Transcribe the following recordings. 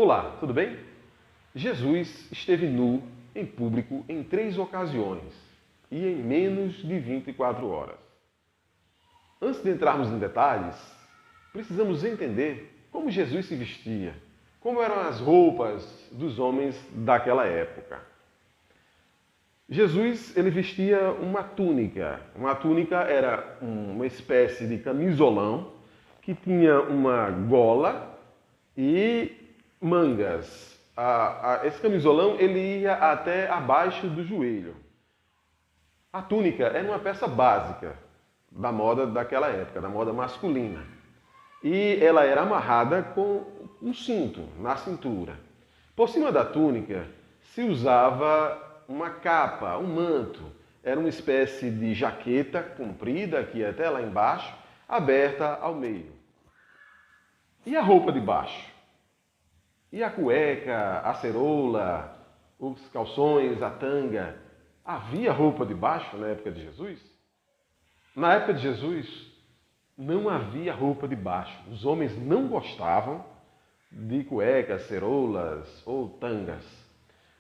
Olá, tudo bem? Jesus esteve nu em público em 3 ocasiões e em menos de 24 horas. Antes de entrarmos em detalhes, precisamos entender como Jesus se vestia, como eram as roupas dos homens daquela época. Jesus, ele vestia uma túnica. Uma túnica era uma espécie de camisolão que tinha uma gola e mangas. Esse camisolão ele ia até abaixo do joelho. A túnica era uma peça básica da moda daquela época, da moda masculina. E ela era amarrada com um cinto na cintura. Por cima da túnica se usava uma capa, um manto. Era uma espécie de jaqueta comprida, que ia até lá embaixo, aberta ao meio. E a roupa de baixo? E a cueca, a ceroula, os calções, a tanga? Havia roupa de baixo na época de Jesus? Na época de Jesus, não havia roupa de baixo. Os homens não gostavam de cuecas, ceroulas ou tangas.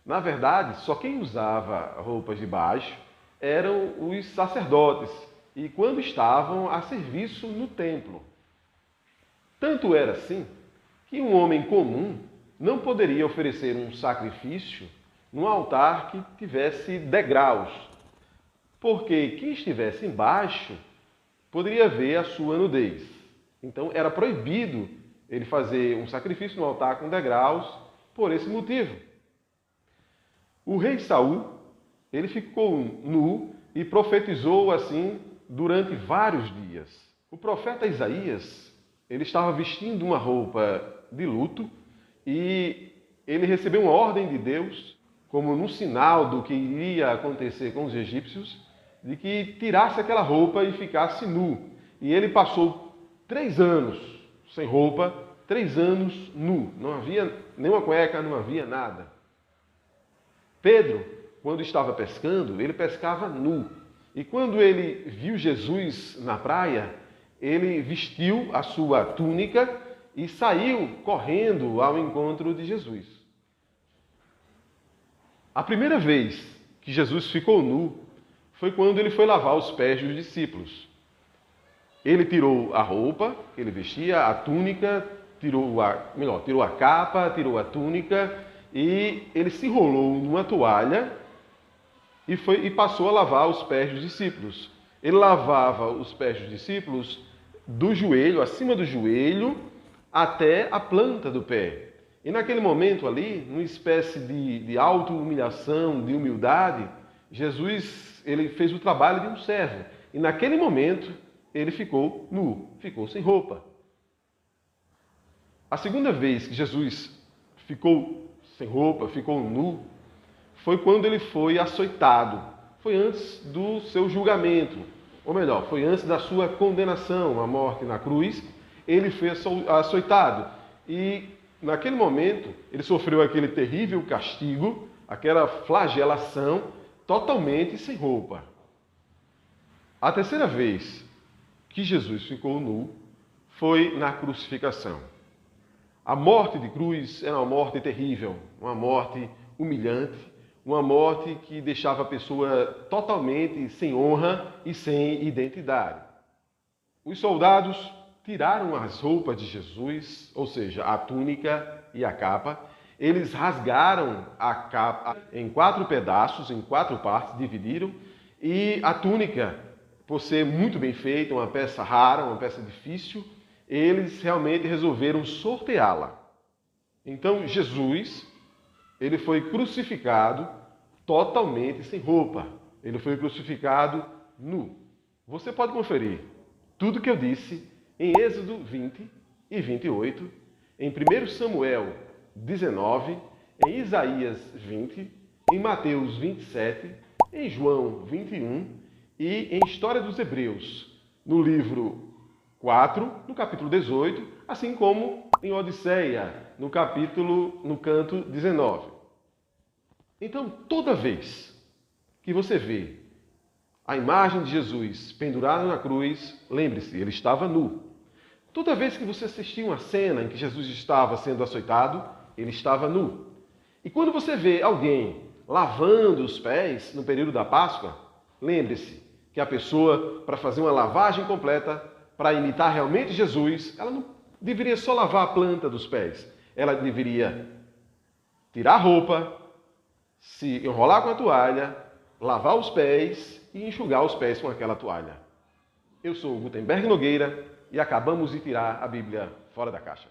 Na verdade, só quem usava roupas de baixo eram os sacerdotes e quando estavam a serviço no templo. Tanto era assim que um homem comum não poderia oferecer um sacrifício num altar que tivesse degraus, porque quem estivesse embaixo poderia ver a sua nudez. Então era proibido ele fazer um sacrifício no altar com degraus por esse motivo. O rei Saul, ele ficou nu e profetizou assim durante vários dias. O profeta Isaías, ele estava vestindo uma roupa de luto e ele recebeu uma ordem de Deus, como no sinal do que iria acontecer com os egípcios, de que tirasse aquela roupa e ficasse nu. E ele passou 3 anos sem roupa, 3 anos nu. Não havia nenhuma cueca, não havia nada. Pedro, quando estava pescando, ele pescava nu. E quando ele viu Jesus na praia, ele vestiu a sua túnica e saiu correndo ao encontro de Jesus. A primeira vez que Jesus ficou nu foi quando ele foi lavar os pés dos discípulos. Ele tirou a roupa que ele vestia, a túnica, tirou a capa, tirou a túnica e ele se enrolou numa toalha e passou a lavar os pés dos discípulos. Ele lavava os pés dos discípulos do joelho, acima do joelho, até a planta do pé. E naquele momento ali, numa espécie de auto-humilhação, de humildade, Jesus ele fez o trabalho de um servo. E naquele momento, ele ficou nu, ficou sem roupa. A segunda vez que Jesus ficou sem roupa, ficou nu, foi quando ele foi açoitado. Foi antes do seu julgamento. Ou melhor, foi antes da sua condenação à morte na cruz, ele foi açoitado. E naquele momento, ele sofreu aquele terrível castigo, aquela flagelação, totalmente sem roupa. A terceira vez que Jesus ficou nu foi na crucificação. A morte de cruz era uma morte terrível, uma morte humilhante, uma morte que deixava a pessoa totalmente sem honra e sem identidade. Os soldados tiraram as roupas de Jesus, ou seja, a túnica e a capa. Eles rasgaram a capa em 4 pedaços, em 4 partes, dividiram. E a túnica, por ser muito bem feita, uma peça rara, uma peça difícil, eles realmente resolveram sorteá-la. Então Jesus, ele foi crucificado totalmente sem roupa. Ele foi crucificado nu. Você pode conferir tudo que eu disse em Êxodo 20 e 28, em 1 Samuel 19, em Isaías 20, em Mateus 27, em João 21 e em História dos Hebreus, no livro 4, no capítulo 18, assim como em Odisseia, no canto 19. Então, toda vez que você vê a imagem de Jesus pendurada na cruz, lembre-se, ele estava nu. Toda vez que você assistir uma cena em que Jesus estava sendo açoitado, ele estava nu. E quando você vê alguém lavando os pés no período da Páscoa, lembre-se que a pessoa, para fazer uma lavagem completa, para imitar realmente Jesus, ela não deveria só lavar a planta dos pés. Ela deveria tirar a roupa, se enrolar com a toalha, lavar os pés e enxugar os pés com aquela toalha. Eu sou o Gutenberg Nogueira e acabamos de tirar a Bíblia fora da caixa.